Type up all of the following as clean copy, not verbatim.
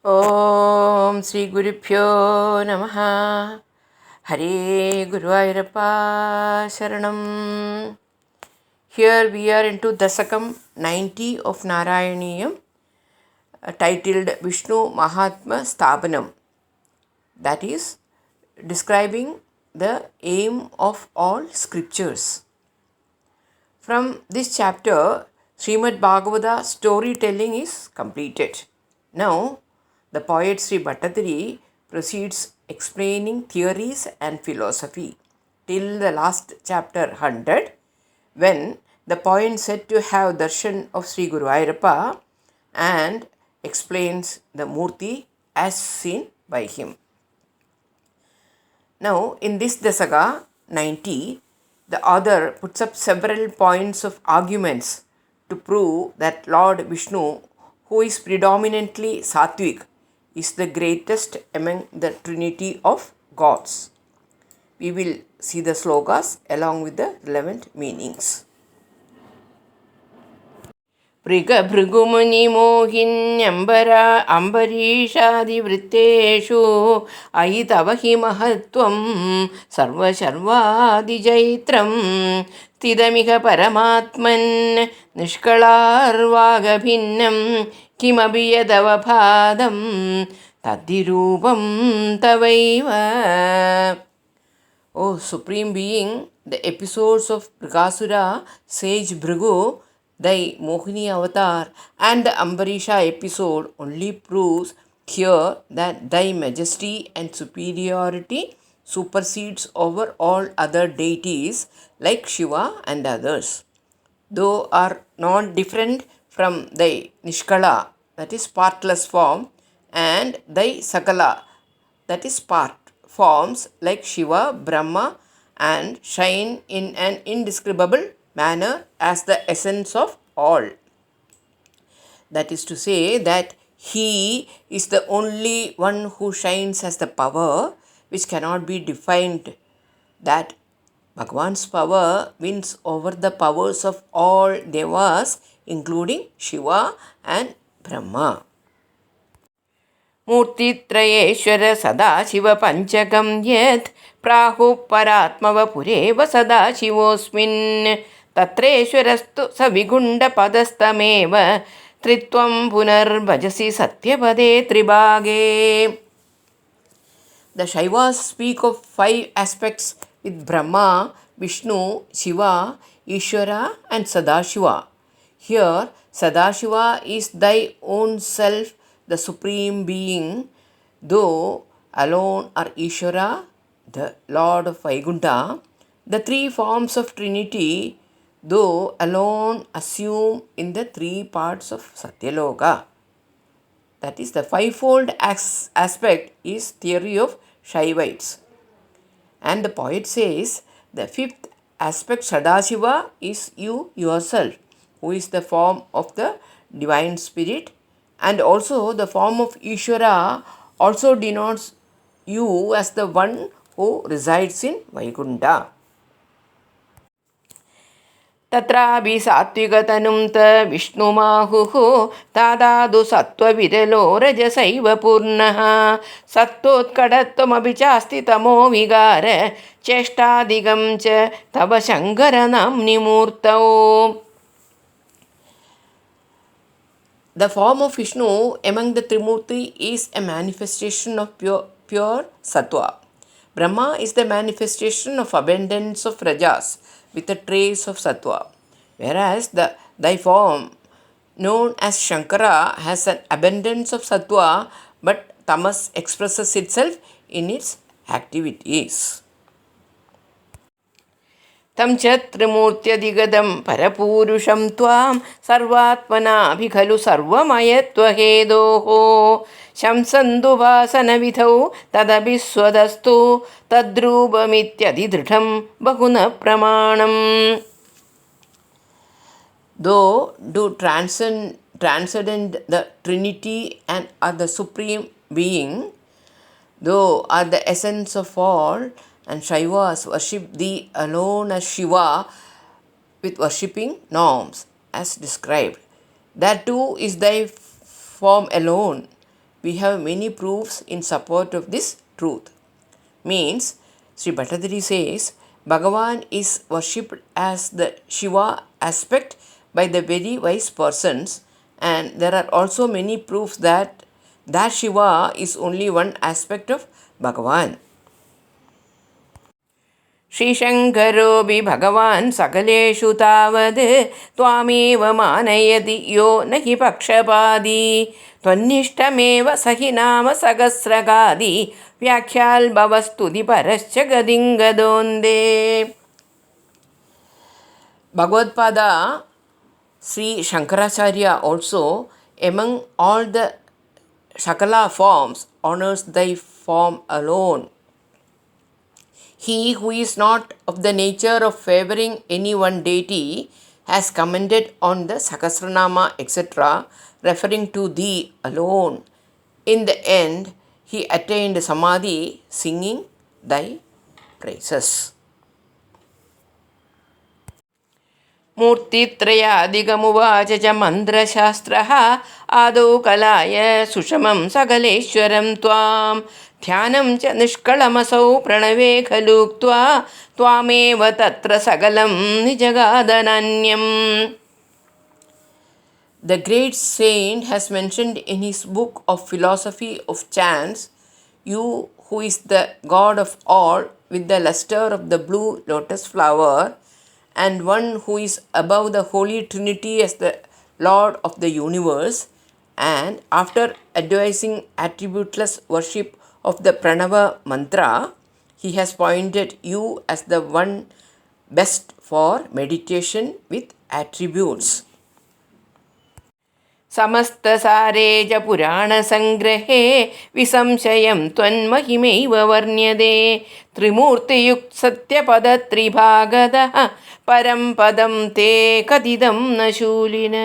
Om Sri Gurubhyo Namaha. Hare Guruvayurappa Sharanam. Here we are into Dasakam 90 of Narayaneeyam, titled VISHNU MAHATWA STHAAPANam. That is describing the aim of all scriptures. From this chapter, Srimad Bhagavata storytelling is completed. Now, the poet Sri Bhattadri proceeds explaining theories and philosophy till the last chapter 100, when the poet said to have darshan of Sri Guruvayurappa and explains the Murti as seen by him. Now, in this Dasaka 90, the author puts up several points of arguments to prove that Lord Vishnu, who is predominantly Sattvic, is the greatest among the trinity of gods. We will see the slokas along with the relevant meanings. भृगभृगुमुनिमोहिन्यम्बरा अम्बरीषादिवृत्तेषु अयि तव हि महत्त्वं सर्वशर्वादिजैत्रं स्थितमिह परमात्मन् निष्कलार्वागभिन्नं किमपि यदवभादं तद्धिरूपं तवैव. O Supreme Being, the episodes of Mrigasura, Sage Bhrigu, thy Mohini avatar, and the Ambarisha episode only proves here that thy majesty and superiority supersedes over all other deities like Shiva and others. Though are not different from thy Nishkala, that is partless form, and thy Sakala, that is part forms like Shiva, Brahma, and shine in an indescribable manner as the essence of all. That is to say that he is the only one who shines as the power which cannot be defined, that Bhagavan's power wins over the powers of all devas, including Shiva and Brahma. मूर्तित्रयेश्वर सदाशिवपञ्चकं यत् प्राहुः परात्मवपुरेव सदाशिवोऽस्मिन् तत्रेश्वरस्तु सविगुण्डपदस्तमेव त्रित्वं पुनर्भजसि सत्यपदे त्रिभागे. The Shaivas speak of 5 aspects with Brahma, Vishnu, Shiva, Ishvara and Sadashiva. Here, Sadashiva is thy own self, the Supreme Being, though alone are Ishvara, the Lord of Vaikuntha, the 3 forms of Trinity, though alone assume in the 3 parts of Satyaloka. That is, the 5-fold aspect is theory of Shaivites. And the poet says, the 5th aspect, Sadashiva, is you yourself, who is the form of the divine spirit, and also the form of Ishvara also denotes you as the one who resides in Vaikuntha. तत्रापि सात्विकतनुं त विष्णुमाहुः तादादु सत्त्वविरलो रजसैव पूर्णः सत्त्वोत्कटत्वमपि चास्ति तमो विकार चेष्टादिकं च तव शङ्करनाम्नि मूर्तौ. The form of Vishnu among the Trimurti is a manifestation of pure Sattva. Brahma is the manifestation of abundance of Rajas with a trace of Sattva, whereas thy form known as Shankara has an abundance of Sattva, but Tamas expresses itself in its activities. तं च त्रिमूर्त्यधिगतं परपूरुषं त्वां सर्वात्मनाभि खलु सर्वमयत्वहेदोः शंसन्दुभासनविधौ तदपि स्वदस्तु तद्रूपमित्यधिदृढं बहुनः प्रमाणम्. Though do transcend the Trinity and are the Supreme Being, though are the essence of all, and Shaivas worship thee alone as Shiva with worshipping norms as described. That too is thy form alone, we have many proofs in support of this truth. Means, Sri Bhattadri says, Bhagavan is worshipped as the Shiva aspect by the very wise persons, and there are also many proofs that Shiva is only one aspect of Bhagavan. श्रीशङ्करोऽपि भगवान् सकलेषु तावद् त्वामेव मानयति यो न हि पक्षपादी त्वन्निष्टमेव स हि नाम सहस्रगादि व्याख्याल्भवस्तुतिपरश्च गदिङ्गदोन्दे. Bhagavad-pada Sri Shankaracharya also, among all the Sakala forms, honors thy form alone. He who is not of the nature of favoring any one deity has commented on the Sahasranama, etc., referring to thee alone. In the end, he attained Samadhi singing thy praises. मूर्तित्रयादिगमुवाच च मन्त्रशास्त्रः आदौ कलाय सुषमं सकलेश्वरं त्वां ध्यानं च निष्कळमसौ प्रणवे खलुक्त्वा त्वामेव तत्र सकलं निजगादनान्यम्. The great saint has mentioned in his book of philosophy of chants, you who is the God of all with the luster of the blue lotus flower, and one who is above the Holy Trinity as the Lord of the universe, and after advising attributeless worship of the Pranava mantra, he has pointed you as the one best for meditation with attributes. समस्तसारे च पुराणसङ्ग्रहे विसंशयं त्वन्महिमैव वर्ण्यते त्रिमूर्तियुक्तसत्यपदत्रिभागदः परं पदं ते कथितं न शूलिन.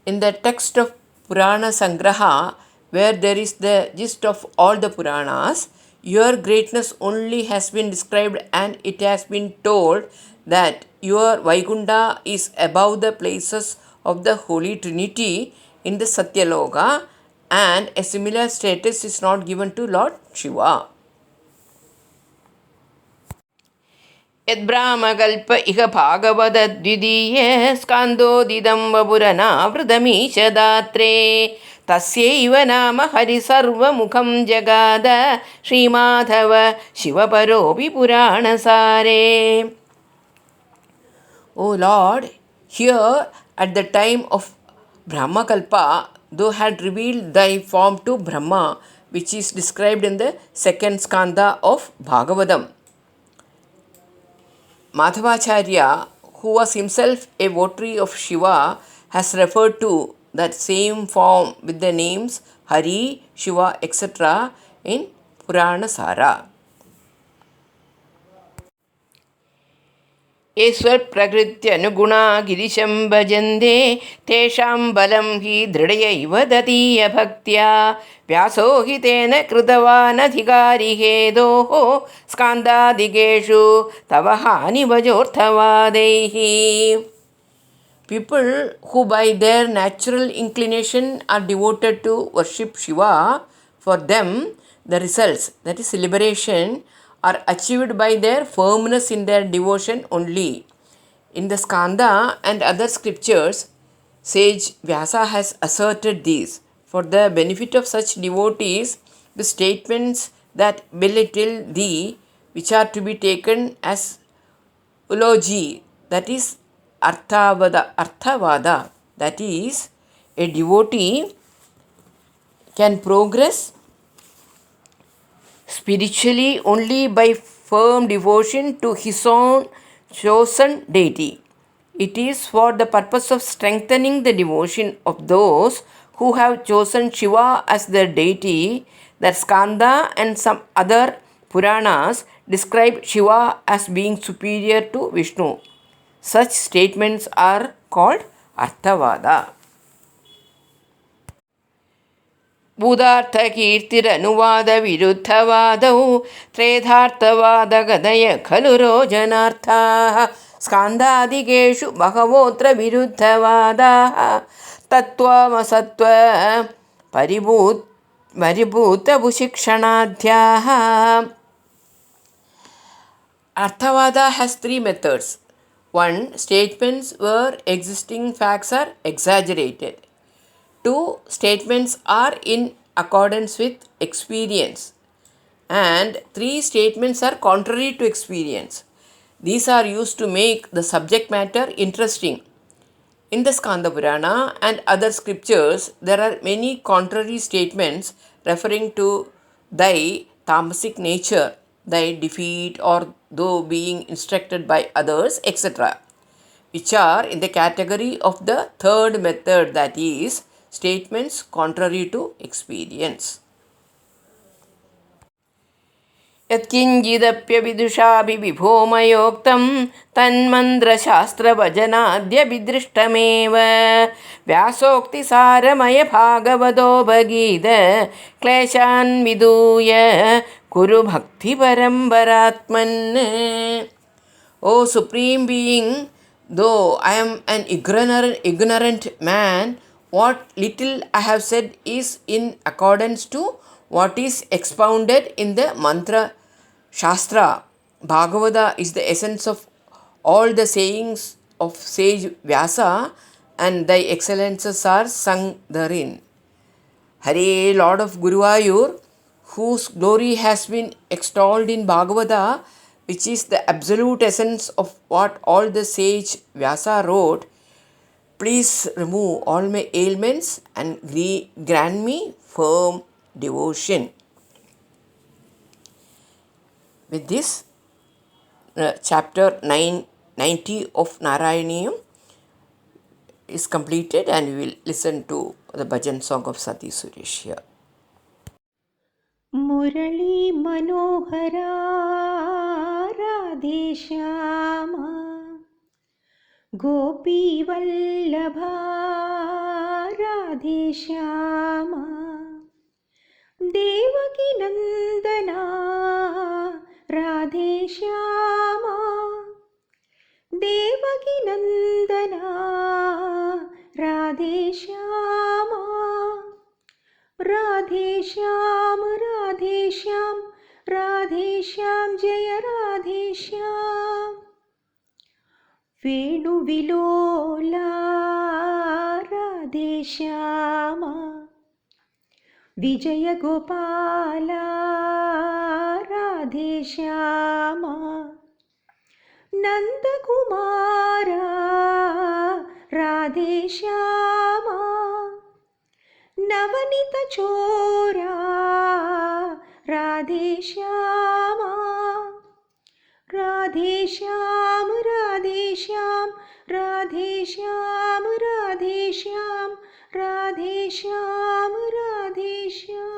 In the text of Purana Sangraha, where there is the gist of all the Puranas, your greatness only has been described, and it has been told that your Vaikunta is above the places of the Holy Trinity in the Satyaloka, and a similar status is not given to Lord Shiva. यद्ब्राह्मकल्प इह भागवतद्वितीय स्कान्दोदितं वपुरनावृतमीशदात्रे तस्यैव नाम हरिसर्वमुखं जगाद श्रीमाधव शिवपरोऽपि पुराणसारे. O Lord, here at the time of Brahmakalpa, thou had revealed thy form to Brahma, which is described in the second skanda of Bhagavatam. Madhavacharya, who was himself a votary of Shiva, has referred to that same form with the names Hari, Shiva, etc. in Purana Sara. ईश्वर प्रकृत्यनुगुणा गिरिशं भजन्ते तेषां बलं हि दृढयैव दतीय भक्त्या व्यासो हि तेन कृतवानधिकारी हेदोः स्कान्दादिकेषु तव हानिभजोऽर्थवादैः. People who by their natural inclination are devoted to worship Shiva, for them the results, that is liberation, are achieved by their firmness in their devotion only. In the Skanda and other scriptures, sage Vyasa has asserted these. For the benefit of such devotees, the statements that belittle thee, which are to be taken as eulogy, that is Arthavada, that is, a devotee can progress spiritually only by firm devotion to his own chosen deity. It is for the purpose of strengthening the devotion of those who have chosen Shiva as their deity that Skanda and some other Puranas describe Shiva as being superior to Vishnu. Such statements are called Arthavada. भूतार्थकीर्तिरनुवादविरुद्धवादौ त्रेधार्थवादगदय खलु रोजनार्थाः स्कान्दादिकेषु बहवोऽत्र विरुद्धवादाः तत्त्वमसत्त्व परिभूतभुशिक्षणाध्याः. Arthavada has three methods. 1. Statements where existing facts are exaggerated. 2. Statements are in accordance with experience. And 3. Statements are contrary to experience. These are used to make the subject matter interesting. In the Skanda Purana and other scriptures, there are many contrary statements referring to thy tamasic nature, thy defeat, or though being instructed by others, etc., which are in the category of the third method, that is, statements contrary to experience. यत्किञ्चिदप्यविदुषापि विभोमयोक्तं तन्मन्त्रशास्त्रभजनाद्यभिदृष्टमेव व्यासोक्तिसारमयभागवतोपगीत क्लेशान् विदूय कुरु भक्तिपरम्परात्मन्. O Supreme Being, though I am an ignorant man, what little I have said is in accordance to what is expounded in the mantra Shastra. Bhagavata is the essence of all the sayings of sage Vyasa, and thy excellences are sung therein. Hare, Lord of Guruvayur, whose glory has been extolled in Bhagavata, which is the absolute essence of what all the sage Vyasa wrote, please remove all my ailments and grant me firm devotion. With this, chapter 990 of Narayaneeyam is completed, and we will listen to the bhajan song of Sati Suresh here. मुरली मनोहरा राधे श्यामा गोपी वल्लभा राधे श्यामा देवकी नंदना राधे श्यामा देवकी नंदना राधे श्यामा राधे श्याम राधे श्याम राधे श्याम जय राधे श्याम वेणु विलोला राधे श्यामा विजय गोपाला राधे श्यामा नंद कुमारा राधे श्यामा नवनीत चोरा राधे श्यामा राधे श्याम राधे श्याम राधे श्याम राधे श्याम राधे श्याम राधे श्याम.